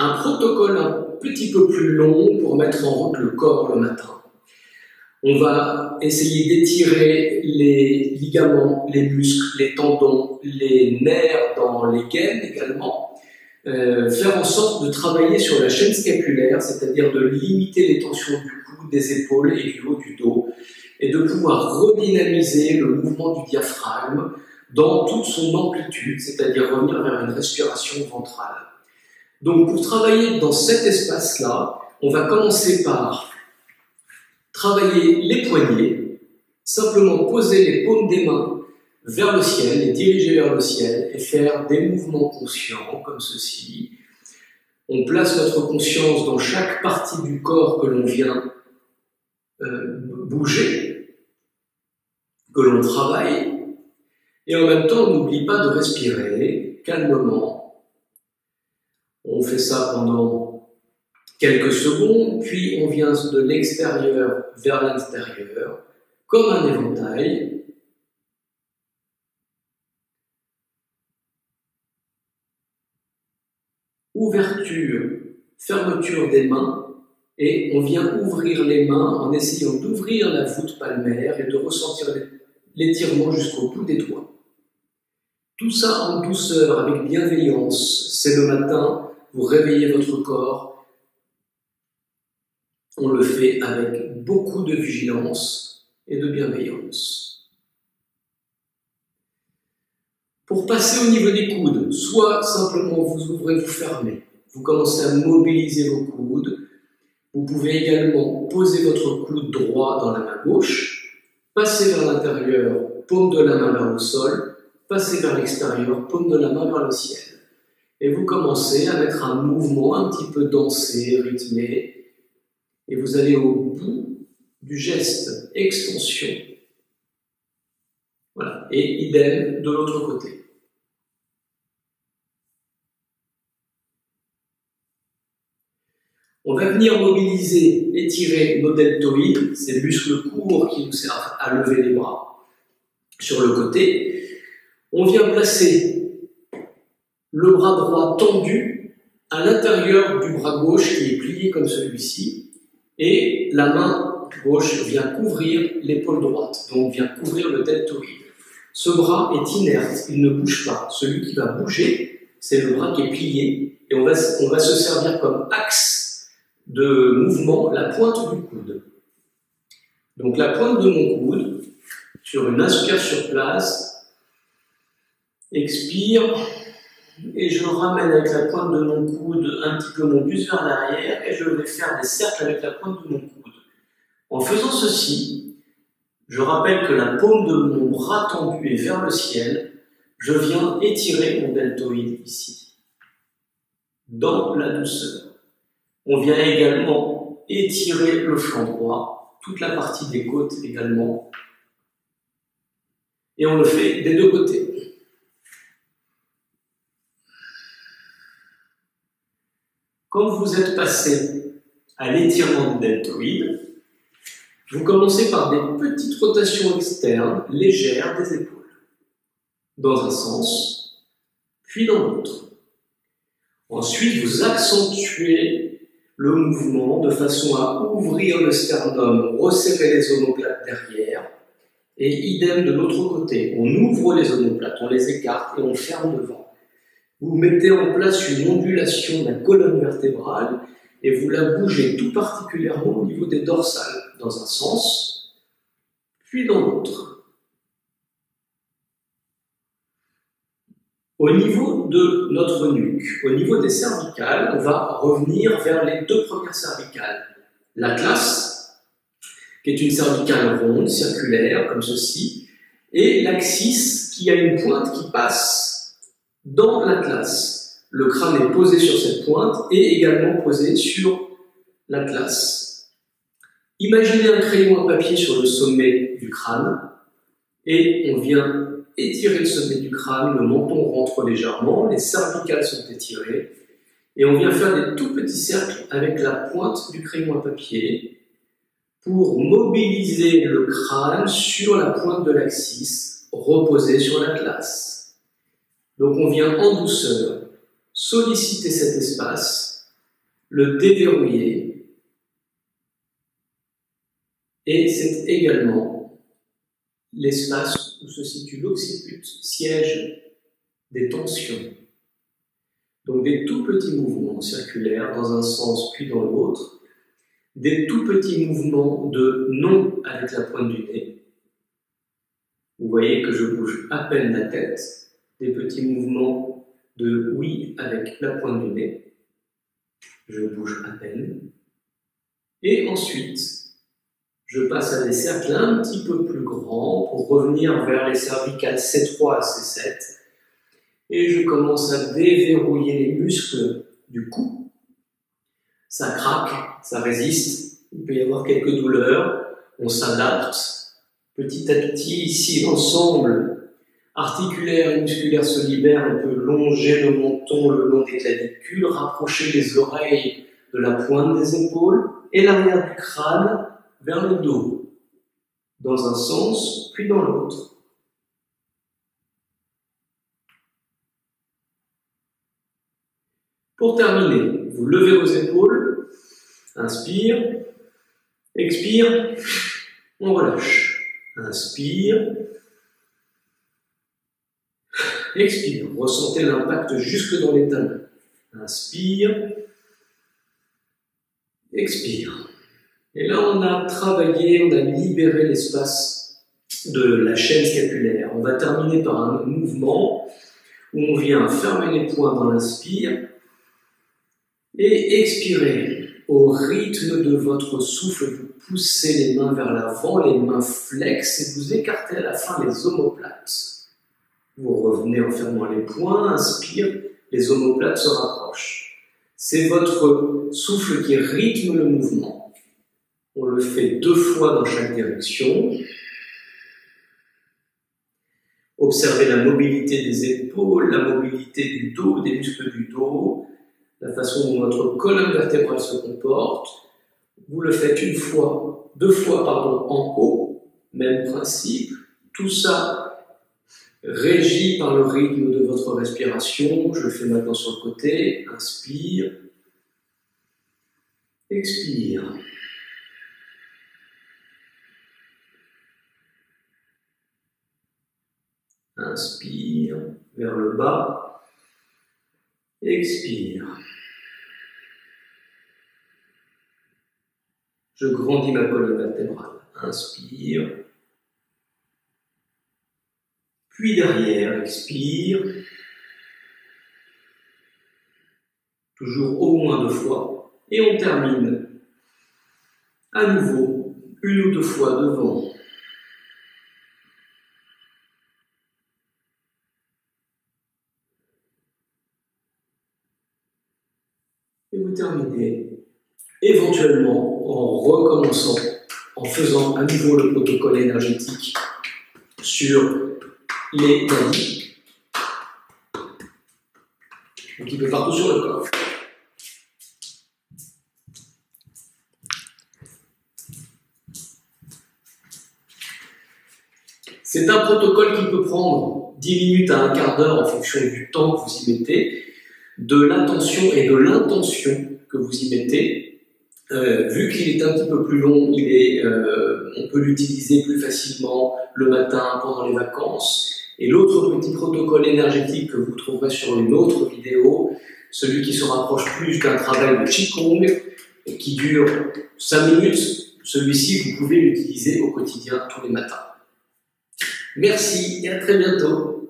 un protocole un petit peu plus long pour mettre en route le corps le matin. On va essayer d'étirer les ligaments, les muscles, les tendons, les nerfs dans les gaines également. Faire en sorte de travailler sur la chaîne scapulaire, c'est-à-dire de limiter les tensions du cou, des épaules et du haut du dos, et de pouvoir redynamiser le mouvement du diaphragme dans toute son amplitude, c'est-à-dire revenir vers une respiration ventrale. Donc pour travailler dans cet espace-là, on va commencer par travailler les poignets, simplement poser les paumes des mains vers le ciel, les diriger vers le ciel et faire des mouvements conscients comme ceci. On place notre conscience dans chaque partie du corps que l'on vient bouger, que l'on travaille, et en même temps on n'oublie pas de respirer calmement. On fait ça pendant quelques secondes, puis on vient de l'extérieur vers l'intérieur, comme un éventail. Ouverture, fermeture des mains, et on vient ouvrir les mains en essayant d'ouvrir la voûte palmaire et de ressentir l'étirement jusqu'au bout des doigts. Tout ça en douceur, avec bienveillance. C'est le matin, vous réveillez votre corps. On le fait avec beaucoup de vigilance et de bienveillance. Pour passer au niveau des coudes, soit simplement vous ouvrez, vous fermez. Vous commencez à mobiliser vos coudes. Vous pouvez également poser votre coude droit dans la main gauche, passer vers l'intérieur, paume de la main vers le sol, passer vers l'extérieur, paume de la main vers le ciel. Et vous commencez à mettre un mouvement un petit peu dansé, rythmé, et vous allez au bout du geste, extension. Voilà, et idem de l'autre côté. On va venir mobiliser, étirer nos deltoïdes, ces muscles courts qui nous servent à lever les bras, sur le côté. On vient placer le bras droit tendu à l'intérieur du bras gauche qui est plié comme celui-ci, et la main gauche vient couvrir l'épaule droite, donc vient couvrir le deltoïde. Ce bras est inerte, il ne bouge pas. Celui qui va bouger, c'est le bras qui est plié, et on va se servir comme axe de mouvement la pointe du coude. Donc la pointe de mon coude, sur une inspire sur place, expire, et je ramène avec la pointe de mon coude un petit peu mon buste vers l'arrière, et je vais faire des cercles avec la pointe de mon coude. En faisant ceci, je rappelle que la paume de mon bras tendu est vers le ciel, je viens étirer mon deltoïde ici, dans la douceur. On vient également étirer le flanc droit, toute la partie des côtes également, et on le fait des deux côtés. Quand vous êtes passé à l'étirement du deltoïde, vous commencez par des petites rotations externes, légères des épaules, dans un sens, puis dans l'autre. Ensuite, vous accentuez le mouvement de façon à ouvrir le sternum, resserrer les omoplates derrière, et idem de l'autre côté. On ouvre les omoplates, on les écarte et on ferme devant. Vous mettez en place une ondulation de la colonne vertébrale et vous la bougez tout particulièrement au niveau des dorsales, dans un sens, puis dans l'autre. Au niveau de notre nuque, au niveau des cervicales, on va revenir vers les deux premières cervicales. L'atlas, qui est une cervicale ronde, circulaire, comme ceci, et l'axis, qui a une pointe qui passe dans l'atlas. Le crâne est posé sur cette pointe et également posé sur l'atlas. Imaginez un crayon à papier sur le sommet du crâne, et on vient étirer le sommet du crâne, le menton rentre légèrement, les cervicales sont étirées, et on vient faire des tout petits cercles avec la pointe du crayon à papier pour mobiliser le crâne sur la pointe de l'axis, reposé sur l'atlas. Donc on vient en douceur solliciter cet espace le déverrouiller. Et c'est également l'espace où se situe l'occiput, siège des tensions. Donc des tout petits mouvements circulaires dans un sens puis dans l'autre, des tout petits mouvements de non avec la pointe du nez. Vous voyez que je bouge à peine la tête, des petits mouvements de oui avec la pointe du nez. Je bouge à peine. Et ensuite, je passe à des cercles un petit peu plus grands pour revenir vers les cervicales C3 à C7. Et je commence à déverrouiller les muscles du cou. Ça craque, ça résiste, il peut y avoir quelques douleurs, on s'adapte. Petit à petit, ici, l'ensemble articulaire et musculaire se libère, on peut longer le menton le long des clavicules, rapprocher les oreilles de la pointe des épaules et l'arrière du crâne vers le dos, dans un sens puis dans l'autre. Pour terminer, vous levez vos épaules, inspire, expire, on relâche. Inspire, expire, ressentez l'impact jusque dans les talons. Inspire, expire. Et là, on a travaillé, on a libéré l'espace de la chaîne scapulaire. On va terminer par un mouvement où on vient fermer les poings dans l'inspire et expirer. Au rythme de votre souffle, vous poussez les mains vers l'avant, les mains flexes et vous écartez à la fin les omoplates. Vous revenez en fermant les poings, inspire, les omoplates se rapprochent. C'est votre souffle qui rythme le mouvement. On le fait 2 fois dans chaque direction. Observez la mobilité des épaules, la mobilité du dos, des muscles du dos, la façon dont votre colonne vertébrale se comporte. Vous le faites 2 fois en haut, même principe. Tout ça régi par le rythme de votre respiration. Je le fais maintenant sur le côté. Inspire. Expire. Inspire vers le bas. Expire. Je grandis ma colonne vertébrale. Inspire. Puis derrière, expire. Toujours au moins 2 fois. Et on termine à nouveau 1 ou 2 fois devant. Et vous terminez éventuellement en recommençant, en faisant à nouveau le protocole énergétique sur les dandys, un petit peu partout sur le corps. C'est un protocole qui peut prendre 10 minutes à un quart d'heure en fonction du temps que vous y mettez, de l'attention et de l'intention que vous y mettez. Vu qu'il est un petit peu plus long, on peut l'utiliser plus facilement le matin pendant les vacances. Et l'autre petit protocole énergétique que vous trouverez sur une autre vidéo, celui qui se rapproche plus d'un travail de Qigong, qui dure 5 minutes, celui-ci vous pouvez l'utiliser au quotidien tous les matins. Merci et à très bientôt.